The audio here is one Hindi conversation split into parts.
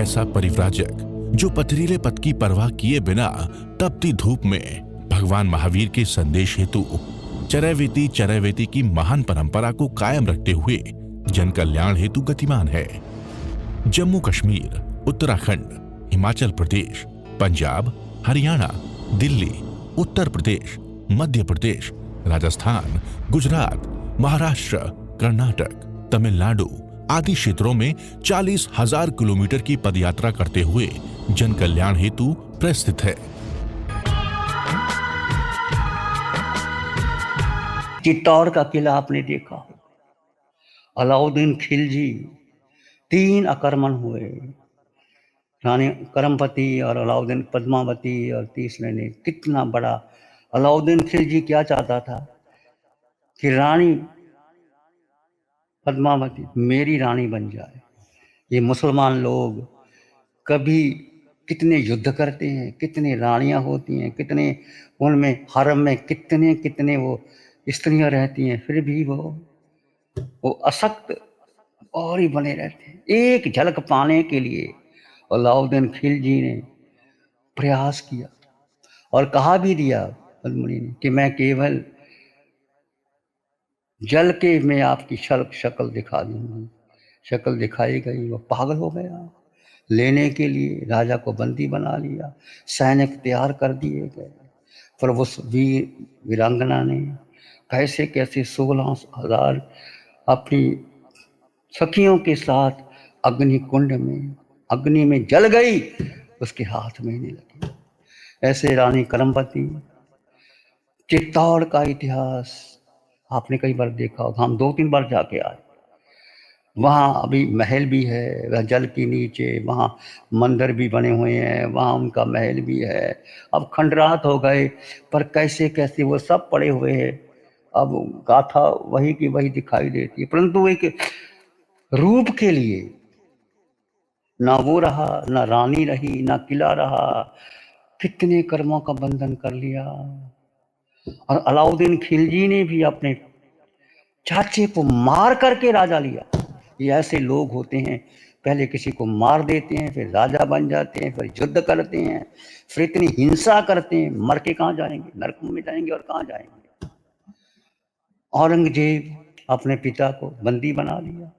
ऐसा परिव्राजक जो पथरीले पथ की परवाह किए बिना तपती धूप में भगवान महावीर के संदेश हेतु चरैवेति चरैवेति की महान परंपरा को कायम रखते हुए जन कल्याण हेतु गतिमान है। जम्मू कश्मीर, उत्तराखंड, हिमाचल प्रदेश, पंजाब, हरियाणा, दिल्ली, उत्तर प्रदेश, मध्य प्रदेश, राजस्थान, गुजरात, महाराष्ट्र, कर्नाटक, तमिलनाडु आदि क्षेत्रों में 40,000 किलोमीटर की पदयात्रा करते हुए जन कल्याण हेतु प्रस्थित है। चित्तौड़ का किला आपने देखा हो, अलाउद्दीन खिलजी 3 आक्रमण हुए, रानी करमपति और अलाउद्दीन पद्मावती और तीसरे ने। कितना बड़ा अलाउद्दीन खिलजी क्या चाहता था कि रानी पद्मावती मेरी रानी बन जाए। ये मुसलमान लोग कभी कितने युद्ध करते हैं, कितनी रानियां होती हैं, कितने उनमें हरम में कितने कितने वो स्त्रियां रहती हैं, फिर भी वो असक्त और ही बने रहते हैं। एक झलक पाने के लिए अलाउद्दीन खिलजी ने प्रयास किया और कहा भी दिया पद्मिनी ने कि मैं केवल जल के में आपकी शक्ल दिखा दूंगी। शक्ल दिखाई गई, वो पागल हो गया। लेने के लिए राजा को बंदी बना लिया, सैनिक तैयार कर दिए गए। पर उस वीरांगना ने कैसे कैसे 16,000 अपनी सखियों के साथ अग्नि कुंड में अग्नि में जल गई, उसके हाथ में नहीं लगी। ऐसे रानी करमपति। चित्तौड़ का इतिहास आपने कई बार देखा होगा, हम 2-3 बार जाके आए। वहाँ अभी महल भी है, वह जल के नीचे, वहाँ मंदिर भी बने हुए हैं, वहाँ उनका महल भी है। अब खंडरात हो गए, पर कैसे कैसे वो सब पड़े हुए हैं। अब गाथा वही की वही दिखाई देती है, परंतु एक रूप के लिए ना वो रहा, ना रानी रही, ना किला रहा। कितने कर्मों का बंधन कर लिया। और अलाउद्दीन खिलजी ने भी अपने चाचे को मार करके राजा लिया। ये ऐसे लोग होते हैं, पहले किसी को मार देते हैं, फिर राजा बन जाते हैं, फिर युद्ध करते हैं, फिर इतनी हिंसा करते हैं, मर के कहाँ जाएंगे, नरक में जाएंगे और कहाँ जाएंगे। औरंगजेब अपने पिता को बंदी बना लिया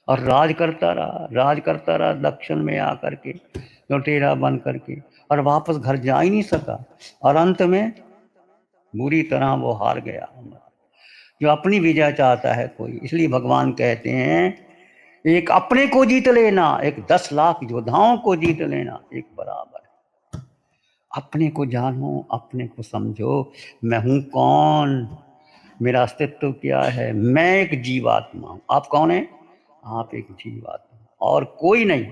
और राज करता रहा दक्षिण में आकर के लुटेरा बन करके, और वापस घर जा ही नहीं सका। और अंत में बुरी तरह वो हार गया। जो अपनी विजय चाहता है कोई, इसलिए भगवान कहते हैं एक अपने को जीत लेना, एक 10 लाख योद्धाओं को जीत लेना एक बराबर है। अपने को जानो, अपने को समझो, मैं हूं कौन, मेरा अस्तित्व क्या है। मैं एक जीवात्मा हूं। आप कौन है? आप एक जीवात्मा और कोई नहीं।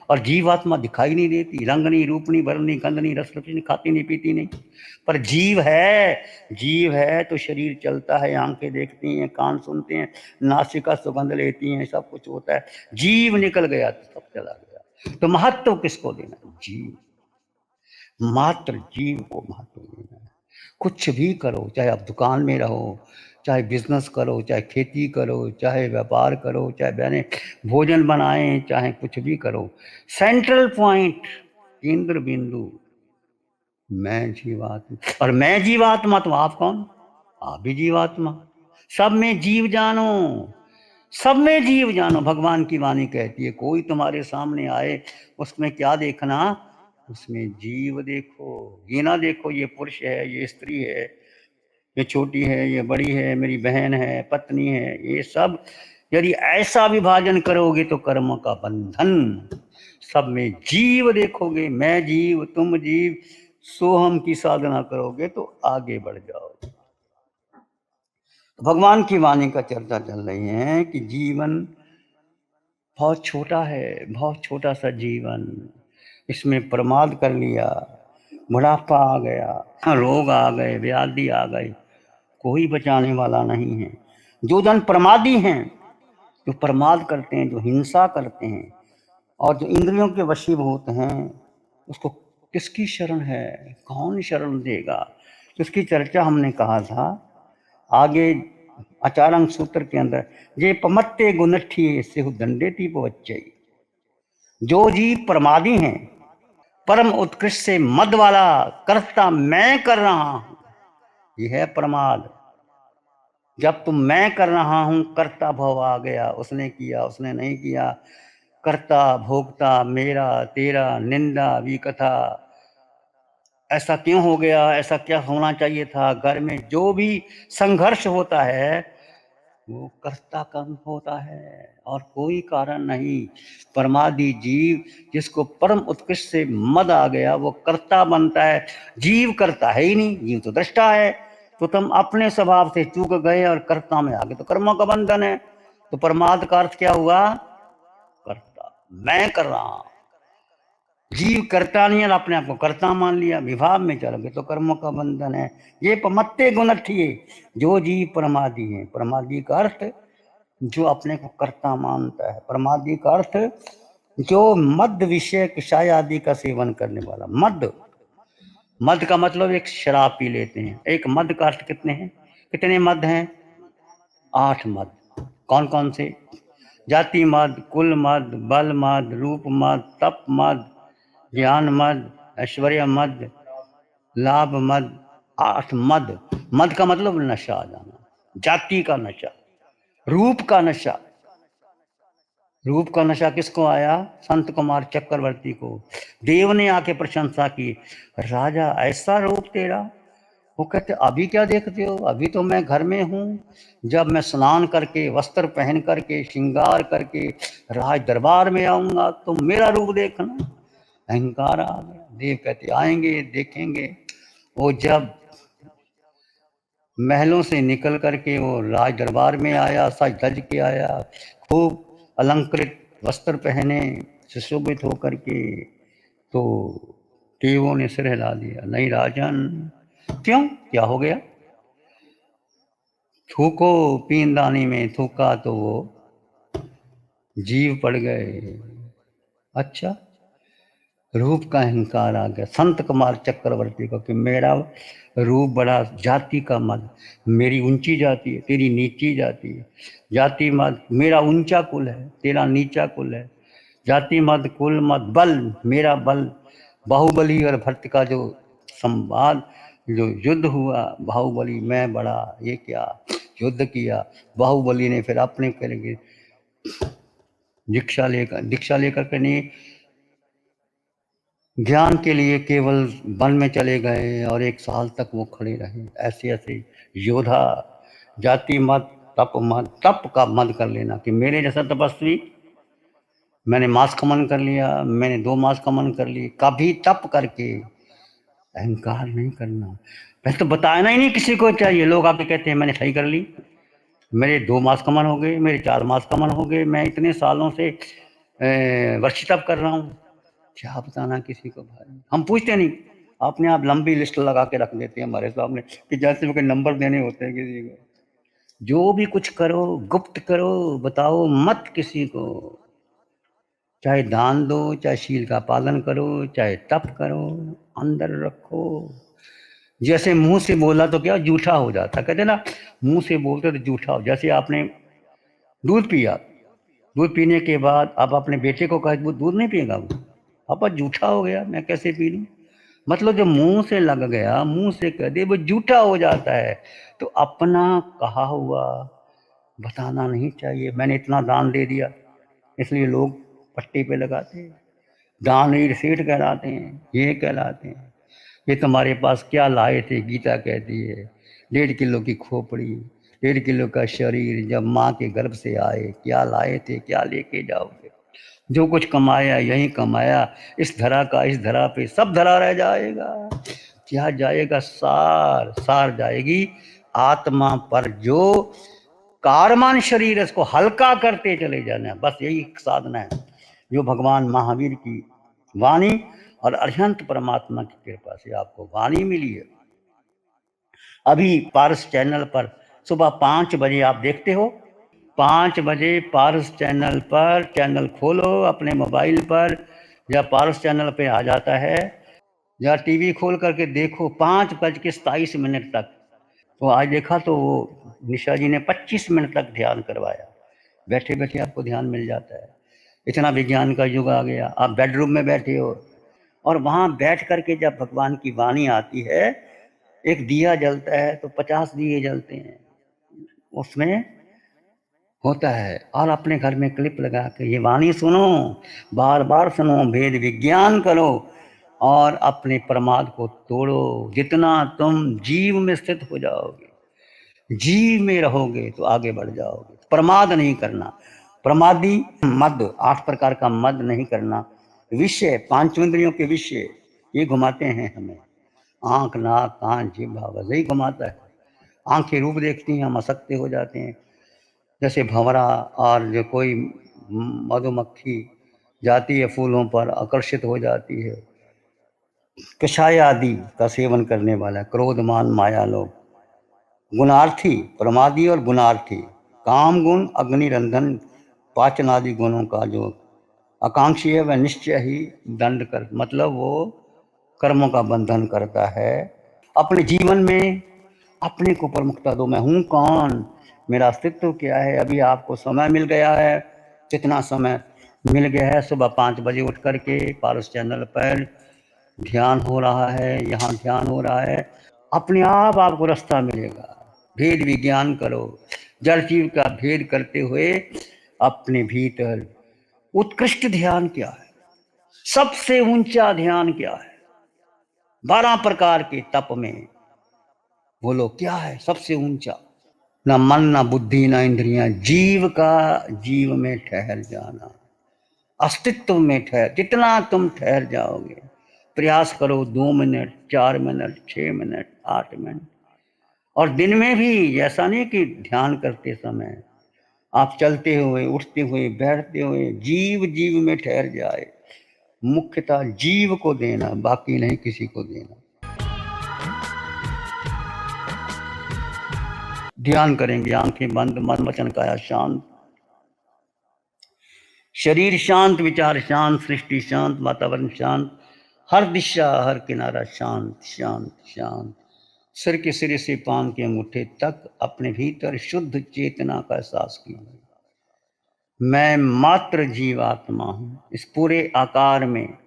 और जीवात्मा दिखाई नहीं देती, रंग नहीं, रूप नहीं, वर्ण नहीं, गंध नहीं, रस नहीं, खाती नहीं, पीती नहीं, पर जीव है। जीव है तो शरीर चलता है, आंखें देखती हैं, कान सुनते हैं, नासिका सुगंध लेती हैं, सब कुछ होता है। जीव निकल गया तो सब चला गया। तो महत्व किसको देना? जीव, मात्र जीव को महत्व देना है। कुछ भी करो, चाहे आप दुकान में रहो, चाहे बिजनेस करो, चाहे खेती करो, चाहे व्यापार करो, चाहे बहने भोजन बनाएं, चाहे कुछ भी करो, सेंट्रल पॉइंट, केंद्र बिंदु मैं जीवात्मा। और मैं जीवात्मा तो आप कौन? आप भी जीवात्मा। सब में जीव जानो, सब में जीव जानो। भगवान की वाणी कहती है कोई तुम्हारे सामने आए, उसमें क्या देखना? उसमें जीव देखो। ये ना देखो ये पुरुष है, ये स्त्री है, ये छोटी है, ये बड़ी है, मेरी बहन है, पत्नी है। ये सब यदि ऐसा विभाजन करोगे तो कर्म का बंधन। सब में जीव देखोगे, मैं जीव, तुम जीव, सोहम की साधना करोगे तो आगे बढ़ जाओगे। भगवान की वाणी का चर्चा चल रही है कि जीवन बहुत छोटा है, बहुत छोटा सा जीवन। इसमें प्रमाद कर लिया, बुढ़ापा आ गया, रोग आ गए, व्याधि आ गई, कोई बचाने वाला नहीं है। जो जन प्रमादी हैं, जो प्रमाद करते हैं, जो हिंसा करते हैं और जो इंद्रियों के वशीभूत हैं, उसको किसकी शरण है? कौन शरण देगा? उसकी चर्चा हमने कहा था आगे आचारंग सूत्र के अंदर, जे पमत्ते गुनठी से दंडे ती पवच्चई। जो जीव प्रमादी हैं, परम उत्कृष्ट से मद वाला करता मैं कर रहा हूं, यह है प्रमाद। जब तुम मैं कर रहा हूं, कर्ता भाव आ गया, उसने किया उसने नहीं किया, कर्ता भोक्ता मेरा तेरा, निंदा विकथा, ऐसा क्यों हो गया, ऐसा क्या होना चाहिए था। घर में जो भी संघर्ष होता है वो कर्ता कर्म होता है और कोई कारण नहीं। परमादि जीव जिसको परम उत्कृष्ट से मद आ गया वो कर्ता बनता है, जीव करता है ही नहीं, जीव तो दृष्टा है। तो तुम अपने स्वभाव से चूक गए और कर्ता में आ गए, तो कर्मों का बंधन है। तो परमार्थ का अर्थ क्या हुआ, कर्ता मैं कर रहा हूं। जीव करता नहीं है, अपने आप को कर्ता मान लिया, विभाव में चल गए तो कर्मों का बंधन है। ये मत्ते गुणठिए जो जीव प्रमादी है। प्रमादी का अर्थ जो अपने को कर्ता मानता है। प्रमादी का अर्थ जो मद विषय किशाय आदि का सेवन करने वाला। मद, मद का मतलब एक शराब पी लेते हैं। एक मद का अर्थ कितने हैं, कितने मद हैं, 8 मद। कौन कौन से, जाति मद, कुल मद, बल मद, रूप मद, तप मद, ज्ञान मद, ऐश्वर्य मद, लाभ मद, 8 मद। मद का मतलब नशा आ जाना, जाति का नशा, रूप का नशा। रूप का नशा किसको आया, संत कुमार चक्रवर्ती को। देव ने आके प्रशंसा की, राजा ऐसा रूप तेरा। वो कहते अभी क्या देखते हो, अभी तो मैं घर में हूँ, जब मैं स्नान करके वस्त्र पहन करके श्रृंगार करके राज दरबार में आऊंगा तो मेरा रूप देखना। अहंकार आ गया। देव कहते आएंगे देखेंगे। वो जब महलों से निकल करके वो राज दरबार में आया, सज धज के आया, खूब अलंकृत वस्त्र पहने, सुशोभित होकर के, तो देवों ने सिर हिला दिया, नहीं राजन। क्यों, क्या हो गया, थूको पीनदानी में थूका तो वो जीव पड़ गए। अच्छा, रूप का अहंकार आ गया संत कुमार चक्रवर्ती को कि मेरा रूप बड़ा, जाति का मद, मेरी ऊंची जाति है तेरी नीची जाति है, जाति मद, मेरा ऊंचा कुल है तेरा नीचा कुल है, जाति मद कुल मद, बल मेरा बल, बाहुबली और भरत का जो संवाद, जो युद्ध हुआ, बाहुबली मैं बड़ा, ये क्या युद्ध किया। बाहुबली ने फिर अपने करेंगे दीक्षा लेकर के नहीं, ज्ञान के लिए केवल वन में चले गए और 1 साल तक वो खड़े रहे। ऐसे ऐसे योद्धा। जाति मत, तप मत, तप का मत कर लेना कि मेरे जैसा तपस्वी, मैंने मास खमन कर लिया, मैंने 2 मास खमन कर लिए, कभी तप करके अहंकार नहीं करना। पहले तो बताना ही नहीं किसी को चाहिए। लोग आके कहते हैं मैंने सही कर ली, मेरे 2 मास कमन हो गए, मेरे 4 मास कमन हो गए, मैं इतने सालों से वर्षी तप कर रहा हूँ। क्या बताना किसी को भाई, हम पूछते नहीं, अपने आप लंबी लिस्ट लगा के रख देते हैं हमारे सामने कि जैसे वो कोई नंबर देने होते हैं किसी को। जो भी कुछ करो गुप्त करो, बताओ मत किसी को। चाहे दान दो, चाहे शील का पालन करो, चाहे तप करो, अंदर रखो। जैसे मुंह से बोला तो क्या जूठा हो जाता, कहते ना मुंह से बोलते तो जूठा हो। जैसे आपने दूध पिया, दूध पीने के बाद आप अपने बेटे को कहे वो दूध नहीं पिएगा, वो पापा जूठा हो गया, मैं कैसे पी लूँ। मतलब जो मुंह से लग गया, मुंह से कह दे, वो जूठा हो जाता है। तो अपना कहा हुआ बताना नहीं चाहिए। मैंने इतना दान दे दिया, इसलिए लोग पट्टी पे लगाते हैं, दान रिसीट कहलाते हैं, ये कहलाते हैं। ये तुम्हारे पास क्या लाए थे, गीता कहती है 1.5 किलो की खोपड़ी, 1.5 किलो का शरीर, जब माँ के गर्भ से आए क्या लाए थे, क्या लेके जाओगे। जो कुछ कमाया यही कमाया, इस धरा का इस धरा पे सब धरा रह जाएगा। क्या जाएगा, सार सार जाएगी आत्मा पर। जो कारमान शरीर है इसको हल्का करते चले जाना, बस यही साधना है जो भगवान महावीर की वाणी और अरिहंत परमात्मा की कृपा से आपको वाणी मिली है। अभी पारस चैनल पर सुबह 5 बजे आप देखते हो, 5 बजे पारस चैनल पर चैनल खोलो अपने मोबाइल पर, या पारस चैनल पे आ जाता है, या टीवी खोल करके देखो 5:27 तक। तो आज देखा तो वो निशा जी ने 25 मिनट तक ध्यान करवाया, बैठे बैठे आपको ध्यान मिल जाता है। इतना विज्ञान का युग आ गया। आप बेडरूम में बैठे हो और वहां बैठ करके जब भगवान की वाणी आती है, एक दिया जलता है तो 50 दिए जलते हैं उसमें होता है। और अपने घर में क्लिप लगा के ये वाणी सुनो, बार बार सुनो, भेद विज्ञान करो और अपने प्रमाद को तोड़ो। जितना तुम जीव में स्थित हो जाओगे, जीव में रहोगे तो आगे बढ़ जाओगे। प्रमाद नहीं करना, प्रमादी मद, 8 प्रकार का मद नहीं करना। विषय, 5 इंद्रियों के विषय ये घुमाते हैं हमें। आंख, नाक, कान, जीभ, बस यही घुमाता है। आंखें रूप देखती हैं, हम असक्ति हो जाते हैं। जैसे भंवरा और जो कोई मधुमक्खी जाती है फूलों पर, आकर्षित हो जाती है। कषाय आदि का सेवन करने वाला, क्रोध, मान, माया, लोभ। गुणार्थी, प्रमादी और गुणार्थी, काम गुण, अग्नि रंधन, पाचन आदि गुणों का जो आकांक्षी है वह निश्चय ही दंड कर, मतलब वो कर्मों का बंधन करता है। अपने जीवन में अपने को प्रमुखता दो। मैं हूं कौन, मेरा अस्तित्व क्या है। अभी आपको समय मिल गया है, कितना समय मिल गया है। सुबह 5 बजे उठ करके पारस चैनल पर ध्यान हो रहा है, यहाँ ध्यान हो रहा है। अपने आप आपको रास्ता मिलेगा। भेद विज्ञान करो, जड़ जीव का भेद करते हुए अपने भीतर उत्कृष्ट ध्यान क्या है, सबसे ऊंचा ध्यान क्या है। 12 प्रकार के तप में बोलो क्या है सबसे ऊंचा। न मन, न बुद्धि, न इंद्रियां, जीव का जीव में ठहर जाना, अस्तित्व में ठहर। जितना तुम ठहर जाओगे, प्रयास करो 2 मिनट, 4 मिनट, 6 मिनट, 8 मिनट। और दिन में भी ऐसा नहीं कि ध्यान करते समय, आप चलते हुए, उठते हुए, बैठते हुए जीव जीव में ठहर जाए। मुख्यतः जीव को देना, बाकी नहीं किसी को देना। ध्यान करेंगे, आंखें बंद, मन वचन काया शांत, शरीर शांत, विचार शांत, सृष्टि शांत, वातावरण शांत, हर दिशा हर किनारा शांत शांत शांत। सिर के सिरे से पांव के अंगूठे तक अपने भीतर शुद्ध चेतना का एहसास कीजिए। मैं मात्र जीवात्मा हूं। इस पूरे आकार में,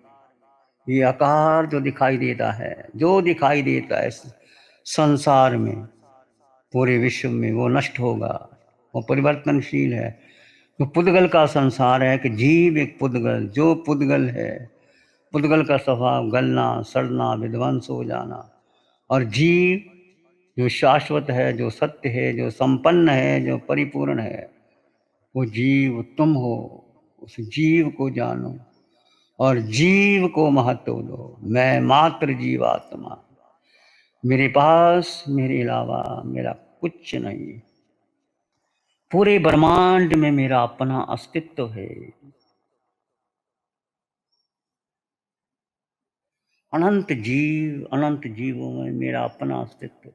ये आकार जो दिखाई देता है, जो दिखाई देता है इस संसार में, पूरे विश्व में, वो नष्ट होगा, वो परिवर्तनशील है। तो पुद्गल का संसार है कि जीव एक पुद्गल, जो पुद्गल है, पुद्गल का स्वभाव गलना, सड़ना, विध्वंस हो जाना। और जीव जो शाश्वत है, जो सत्य है, जो संपन्न है, जो परिपूर्ण है, वो जीव तुम हो। उस जीव को जानो और जीव को महत्व दो। मैं मात्र जीवात्मा, मेरे पास मेरे अलावा मेरा कुछ नहीं। पूरे ब्रह्मांड में मेरा अपना अस्तित्व है। अनंत जीव, अनंत जीवों में मेरा अपना अस्तित्व।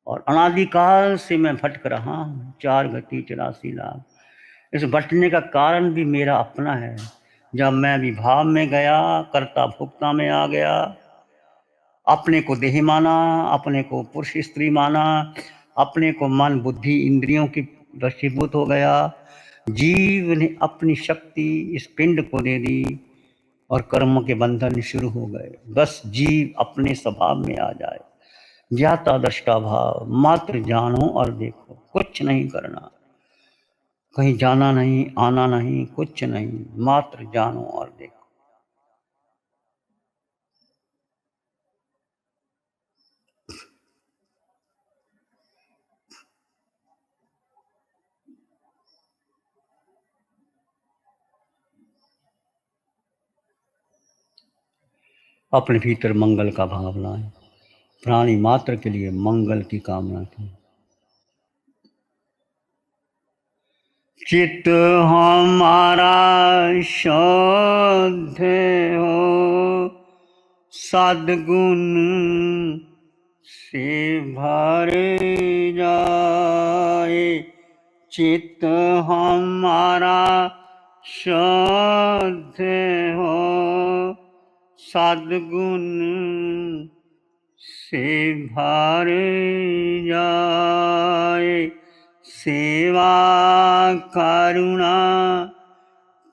और अनादिकाल से मैं भटक रहा हूँ, 4 गति 84 लाख। इस भटकने का कारण भी मेरा अपना है। जब मैं विभाव में गया, कर्ता भोक्ता में आ गया, अपने को देह माना, अपने को पुरुष स्त्री माना, अपने को मन बुद्धि इंद्रियों की वशीभूत हो गया। जीव ने अपनी शक्ति इस पिंड को दे दी और कर्म के बंधन शुरू हो गए। बस जीव अपने स्वभाव में आ जाए। ज्ञाता दृष्टा भाव, मात्र जानो और देखो, कुछ नहीं करना, कहीं जाना नहीं, आना नहीं, कुछ नहीं, मात्र जानो और देखो। अपने भीतर मंगल का भाव लाएं, प्राणी मात्र के लिए मंगल की कामना की। चित हमारा शुद्ध हो, सद्गुण से भर जाए। चित हमारा शुद्ध हो, सद्गुण से भर जाए। सेवा करुणा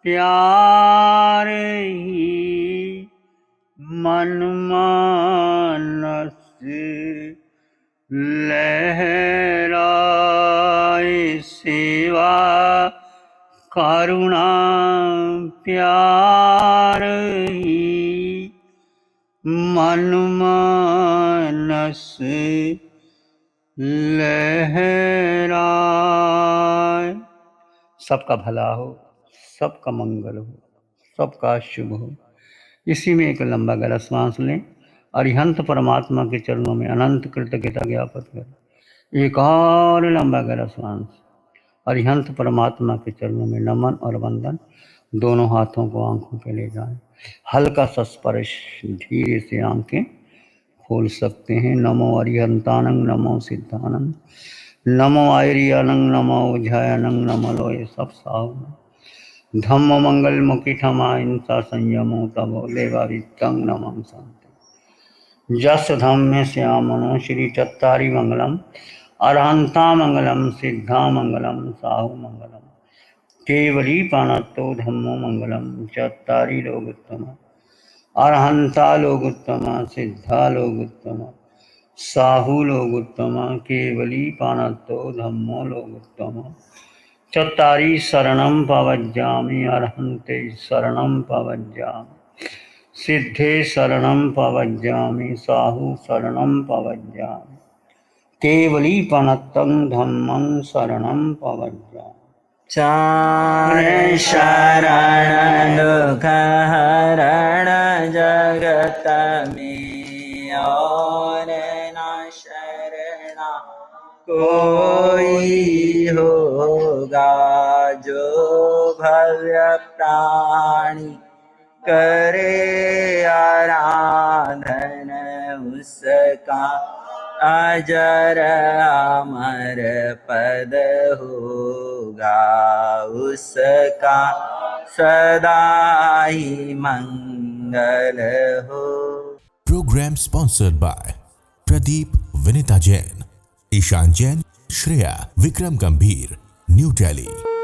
प्यार ही मन मानस लहराए सेवा करुणा प्यार ही मन मानस लहराए। सबका भला हो, सबका मंगल हो, सबका शुभ हो। इसी में एक लंबा गहरा श्वास लें। अरिहंत परमात्मा के चरणों में अनंत कृतज्ञता ज्ञापित करें। एक और लंबा गहरा श्वास। अरिहंत परमात्मा के चरणों में नमन और वंदन। दोनों हाथों को आंखों पे ले जाएं। हल्का सा स्पर्श, धीरे से आंखें खोल सकते हैं। नमो अरिहंतानंग, नमो सिद्धानंद, नमो आयरियानंग, नमो उज्जायनंग, नमो लोय सब साव धम्म मंगल मुखी ठमा इंसा संयमो तबो देवा वित्तंग नमं शांति। जस धम्मे श्यामनो श्री चत्तारी मंगलम, अरहंता मंगलम, सिद्धा मंगलम, साहु मंगलम, केवली पाणत्तो धम्मो मंगलम। चत्तारी लोगोत्तम, अरहंता लोगोत्तम, सिद्धा लोगोत्तम, साहु लोगोत्तम, केवली पाणत्तो धम्मो लोगोत्तम। चत्तारी शरणं पवज्जामि, अरहन्ते शरणं पवज्जामि, सिद्धे शरणं पवज्जामि, साहु शरणं पवज्जामि, केवली पणत्तं धम्मं शरणं पवज्जामि। चार शरण दुख हरण जगत में और न शरणा कोई होगा। जो भव्य प्राणी करे आराधन, उसका अजर अमर पद होगा। उसका सदा ही मंगल हो। Program sponsored by Pradeep Vinita Jain, Ishan Jain, Shreya, Vikram Gambhir, New Delhi.